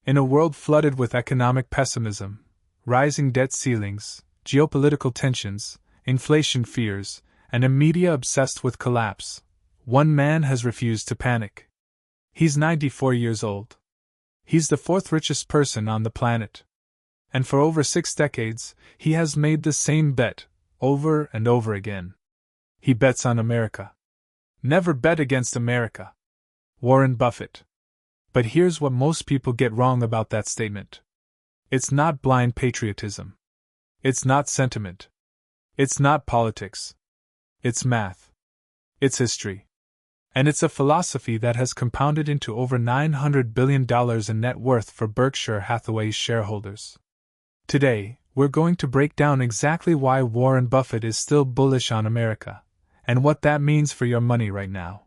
In a world flooded with economic pessimism, rising debt ceilings, geopolitical tensions, inflation fears, and a media obsessed with collapse, one man has refused to panic. He's 94 years old. He's the fourth richest person on the planet. And for over 6 decades, he has made the same bet, over and over again. He bets on America. Never bet against America. Warren Buffett. But here's what most people get wrong about that statement. It's not blind patriotism. It's not sentiment. It's not politics. It's math. It's history. And it's a philosophy that has compounded into over $900 billion in net worth for Berkshire Hathaway's shareholders. Today, we're going to break down exactly why Warren Buffett is still bullish on America, and what that means for your money right now.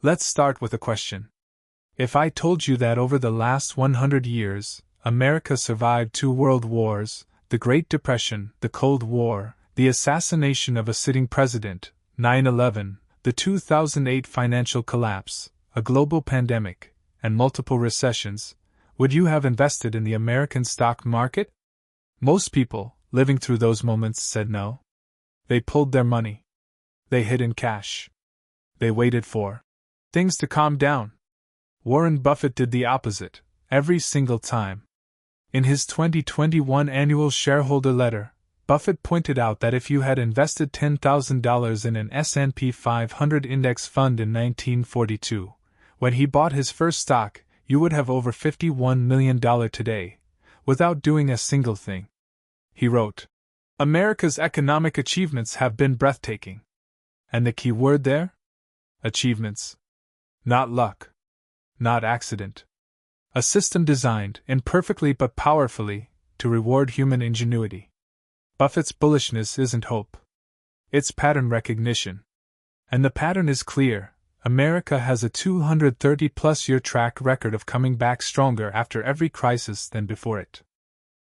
Let's start with a question. If I told you that over the last 100 years, America survived 2 world wars, the Great Depression, the Cold War, the assassination of a sitting president, 9/11, the 2008 financial collapse, a global pandemic, and multiple recessions, would you have invested in the American stock market? Most people, living through those moments, said no. They pulled their money. They hid in cash. They waited for things to calm down. Warren Buffett did the opposite, every single time. In his 2021 annual shareholder letter, Buffett pointed out that if you had invested $10,000 in an S&P 500 index fund in 1942, when he bought his first stock, you would have over $51 million today, without doing a single thing. He wrote, "America's economic achievements have been breathtaking." And the key word there? Achievements. Not luck. Not accident. A system designed, imperfectly but powerfully, to reward human ingenuity. Buffett's bullishness isn't hope. It's pattern recognition. And the pattern is clear. America has a 230-plus year track record of coming back stronger after every crisis than before it.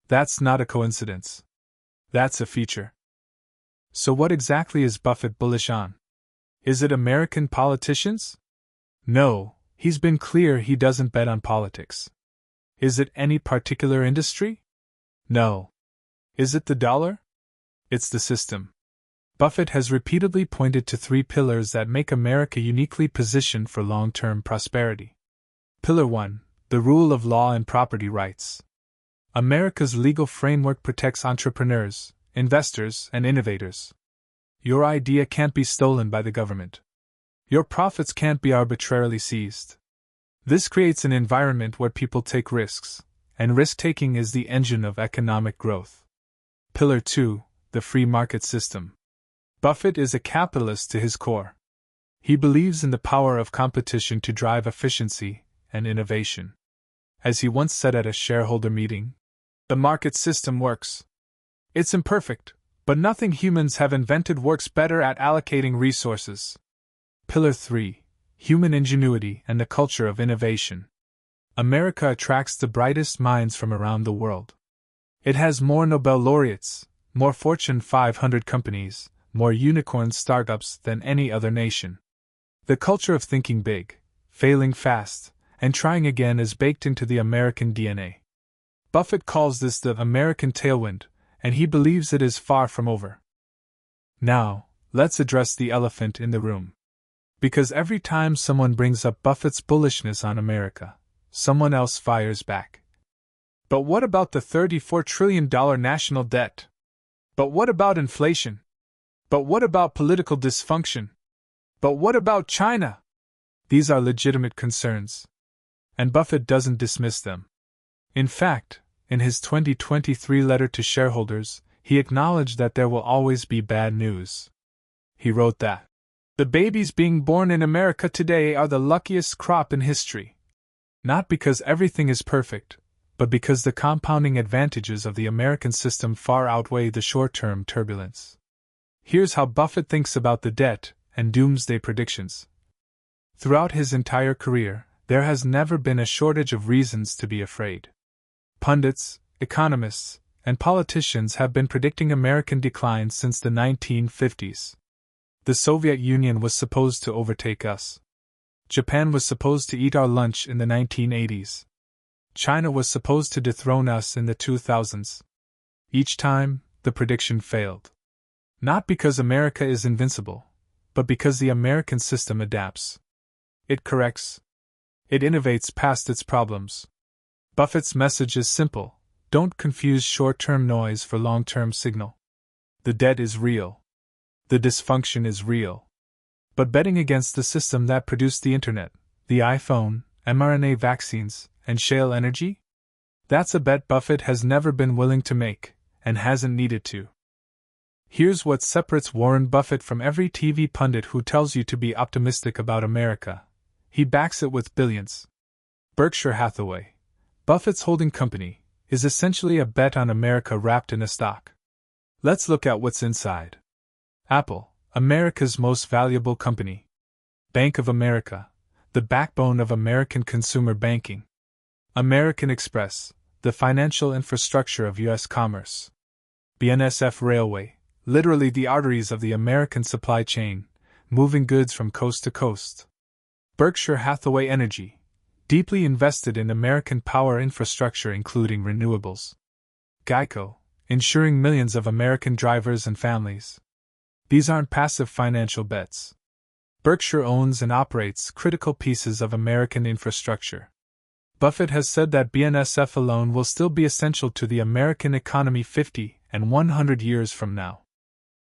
That's not a coincidence. That's a feature. So what exactly is Buffett bullish on? Is it American politicians? No, he's been clear he doesn't bet on politics. Is it any particular industry? No. Is it the dollar? It's the system. Buffett has repeatedly pointed to 3 pillars that make America uniquely positioned for long-term prosperity. Pillar 1, the rule of law and property rights. America's legal framework protects entrepreneurs, investors, and innovators. Your idea can't be stolen by the government. Your profits can't be arbitrarily seized. This creates an environment where people take risks, and risk-taking is the engine of economic growth. Pillar 2, the free market system. Buffett is a capitalist to his core. He believes in the power of competition to drive efficiency and innovation. As he once said at a shareholder meeting, "The market system works. It's imperfect, but nothing humans have invented works better at allocating resources." Pillar 3, human ingenuity and the culture of innovation. America attracts the brightest minds from around the world. It has more Nobel laureates, more Fortune 500 companies, more unicorn startups than any other nation. The culture of thinking big, failing fast, and trying again is baked into the American DNA. Buffett calls this the American tailwind, and he believes it is far from over. Now, let's address the elephant in the room. Because every time someone brings up Buffett's bullishness on America, someone else fires back. But what about the $34 trillion national debt? But what about inflation? But what about political dysfunction? But what about China? These are legitimate concerns. And Buffett doesn't dismiss them. In fact, in his 2023 letter to shareholders, he acknowledged that there will always be bad news. He wrote that the babies being born in America today are the luckiest crop in history. Not because everything is perfect, but because the compounding advantages of the American system far outweigh the short-term turbulence. Here's how Buffett thinks about the debt and doomsday predictions. Throughout his entire career, there has never been a shortage of reasons to be afraid. Pundits, economists, and politicians have been predicting American decline since the 1950s. The Soviet Union was supposed to overtake us. Japan was supposed to eat our lunch in the 1980s. China was supposed to dethrone us in the 2000s. Each time, the prediction failed. Not because America is invincible, but because the American system adapts. It corrects. It innovates past its problems. Buffett's message is simple: don't confuse short-term noise for long-term signal. The debt is real. The dysfunction is real. But betting against the system that produced the internet, the iPhone, mRNA vaccines, and shale energy? That's a bet Buffett has never been willing to make, and hasn't needed to. Here's what separates Warren Buffett from every TV pundit who tells you to be optimistic about America. He backs it with billions. Berkshire Hathaway, Buffett's holding company, is essentially a bet on America wrapped in a stock. Let's look at what's inside. Apple, America's most valuable company. Bank of America, the backbone of American consumer banking. American Express, the financial infrastructure of U.S. commerce. BNSF Railway, literally the arteries of the American supply chain, moving goods from coast to coast. Berkshire Hathaway Energy, deeply invested in American power infrastructure including renewables. Geico, insuring millions of American drivers and families. These aren't passive financial bets. Berkshire owns and operates critical pieces of American infrastructure. Buffett has said that BNSF alone will still be essential to the American economy 50 and 100 years from now.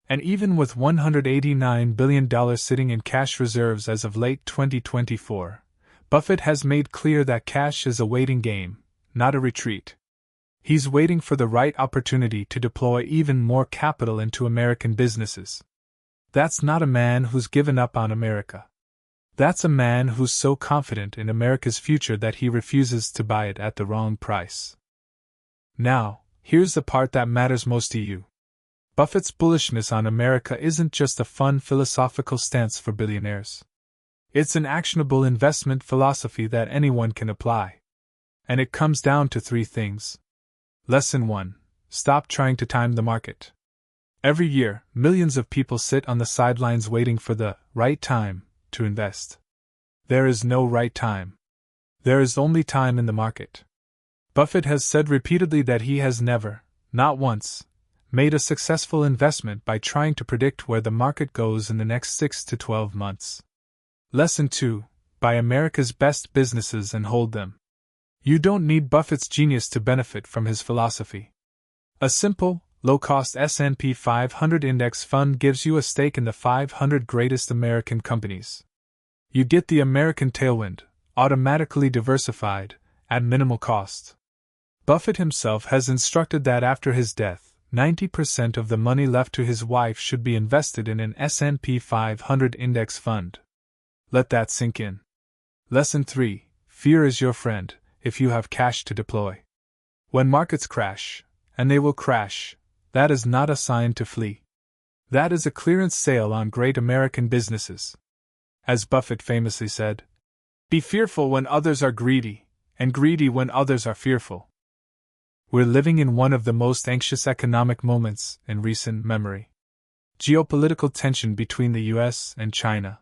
And even with $189 billion sitting in cash reserves as of late 2024, Buffett has made clear that cash is a waiting game, not a retreat. He's waiting for the right opportunity to deploy even more capital into American businesses. That's not a man who's given up on America. That's a man who's so confident in America's future that he refuses to buy it at the wrong price. Now, here's the part that matters most to you. Buffett's bullishness on America isn't just a fun philosophical stance for billionaires. It's an actionable investment philosophy that anyone can apply. And it comes down to three things. Lesson 1. Stop trying to time the market. Every year, millions of people sit on the sidelines waiting for the right time to invest. There is no right time. There is only time in the market. Buffett has said repeatedly that he has never, not once, made a successful investment by trying to predict where the market goes in the next 6 to 12 months. Lesson 2. Buy America's best businesses and hold them. You don't need Buffett's genius to benefit from his philosophy. A simple, low-cost S&P 500 index fund gives you a stake in the 500 greatest American companies. You get the American tailwind, automatically diversified, at minimal cost. Buffett himself has instructed that after his death, 90% of the money left to his wife should be invested in an S&P 500 index fund. Let that sink in. Lesson 3. Fear is your friend, if you have cash to deploy. When markets crash, and they will crash, that is not a sign to flee. That is a clearance sale on great American businesses. As Buffett famously said, "Be fearful when others are greedy, and greedy when others are fearful." We're living in one of the most anxious economic moments in recent memory. Geopolitical tension between the US and China.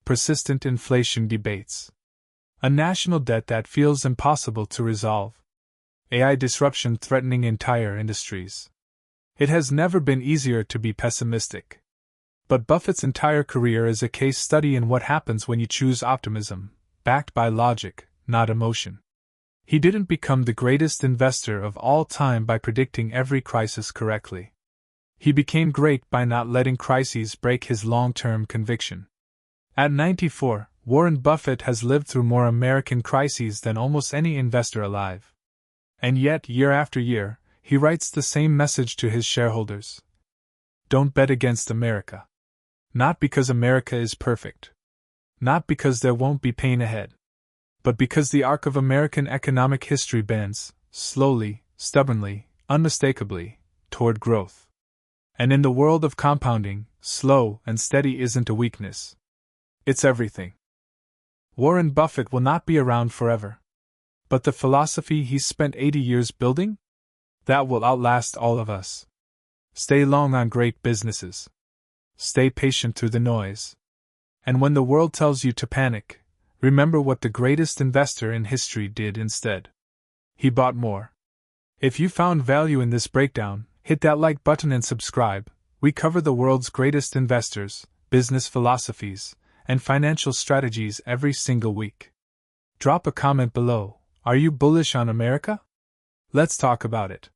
Persistent inflation debates. A national debt that feels impossible to resolve. AI disruption threatening entire industries. It has never been easier to be pessimistic. But Buffett's entire career is a case study in what happens when you choose optimism, backed by logic, not emotion. He didn't become the greatest investor of all time by predicting every crisis correctly. He became great by not letting crises break his long-term conviction. At 94, Warren Buffett has lived through more American crises than almost any investor alive. And yet, year after year, he writes the same message to his shareholders. Don't bet against America. Not because America is perfect. Not because there won't be pain ahead. But because the arc of American economic history bends, slowly, stubbornly, unmistakably, toward growth. And in the world of compounding, slow and steady isn't a weakness. It's everything. Warren Buffett will not be around forever. But the philosophy he's spent 80 years building? That will outlast all of us. Stay long on great businesses. Stay patient through the noise. And when the world tells you to panic, remember what the greatest investor in history did instead. he bought more. If you found value in this breakdown, hit that like button and subscribe. We cover the world's greatest investors, business philosophies, and financial strategies every single week. Drop a comment below. Are you bullish on America? Let's talk about it.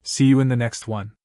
See you in the next one.